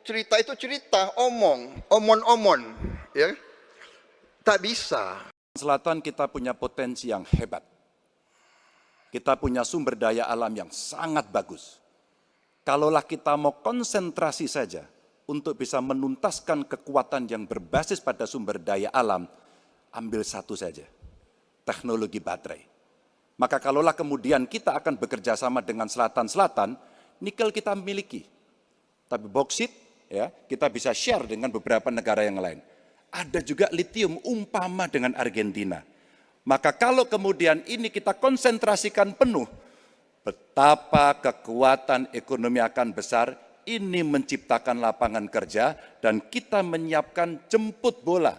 cerita itu cerita, omon, ya. Tak bisa. Selatan kita punya potensi yang hebat. Kita punya sumber daya alam yang sangat bagus. Kalaulah kita mau konsentrasi saja untuk bisa menuntaskan kekuatan yang berbasis pada sumber daya alam, ambil satu saja, teknologi baterai. Maka kalaulah kemudian kita akan bekerja sama dengan selatan-selatan, nikel kita miliki. Tapi boksit, ya, kita bisa share dengan beberapa negara yang lain. Ada juga litium umpama dengan Argentina. Maka kalau kemudian ini kita konsentrasikan penuh, betapa kekuatan ekonomi akan besar, ini menciptakan lapangan kerja, dan kita menyiapkan jemput bola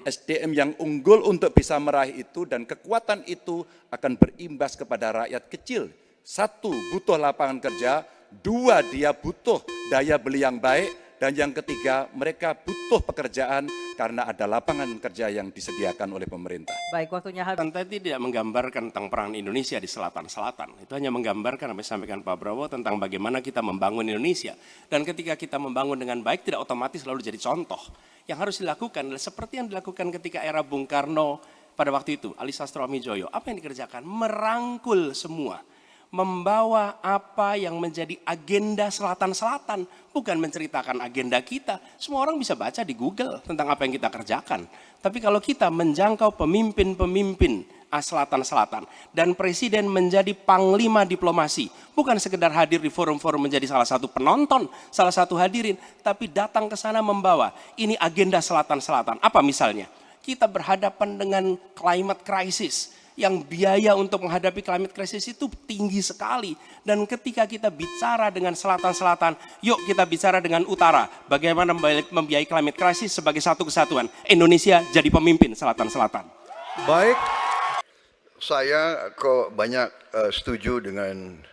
SDM yang unggul untuk bisa meraih itu, dan kekuatan itu akan berimbas kepada rakyat kecil. Satu, butuh lapangan kerja. Dua, dia butuh daya beli yang baik. Dan yang ketiga, mereka butuh pekerjaan karena ada lapangan kerja yang disediakan oleh pemerintah. Baik, waktunya habis. Tadi tidak menggambarkan tentang peran Indonesia di selatan-selatan. Itu hanya menggambarkan apa yang disampaikan Pak Prabowo tentang bagaimana kita membangun Indonesia. Dan ketika kita membangun dengan baik, tidak otomatis lalu jadi contoh. Yang harus dilakukan adalah seperti yang dilakukan ketika era Bung Karno pada waktu itu, Ali Sastroamidjojo. Apa yang dikerjakan? Merangkul semua. Membawa apa yang menjadi agenda selatan-selatan, bukan menceritakan agenda kita. Semua orang bisa baca di Google tentang apa yang kita kerjakan. Tapi kalau kita menjangkau pemimpin-pemimpin selatan-selatan, dan presiden menjadi panglima diplomasi, bukan sekedar hadir di forum-forum menjadi salah satu penonton, salah satu hadirin, tapi datang ke sana membawa, ini agenda selatan-selatan. Apa misalnya? Kita berhadapan dengan climate crisis, yang biaya untuk menghadapi climate crisis itu tinggi sekali. Dan ketika kita bicara dengan selatan-selatan, yuk kita bicara dengan utara. Bagaimana membiayai climate crisis sebagai satu kesatuan. Indonesia jadi pemimpin selatan-selatan. Baik. Saya kok banyak setuju dengan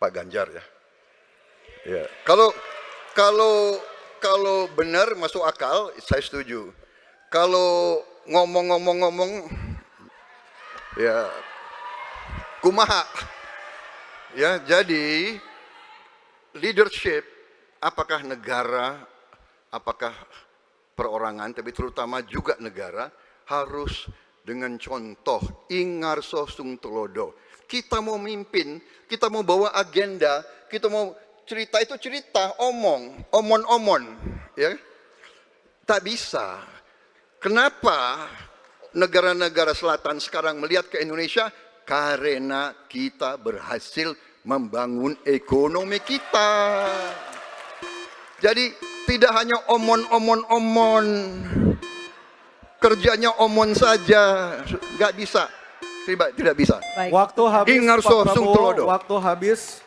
Pak Ganjar ya. Ya. Kalau benar masuk akal, saya setuju. Kalau ngomong-ngomong ya kumaha ya, jadi leadership, apakah negara, apakah perorangan, tapi terutama juga negara, harus dengan contoh ingarso sung telodo. Kita mau mimpin, kita mau bawa agenda, kita mau cerita itu cerita, omon ya. Tak bisa. Kenapa negara-negara selatan sekarang melihat ke Indonesia? Karena kita berhasil membangun ekonomi kita. Jadi tidak hanya omon, kerjanya omon saja, nggak bisa, tidak bisa. Baik. Waktu habis, Ingarso Pak sung Prabowo, telodo. waktu habis.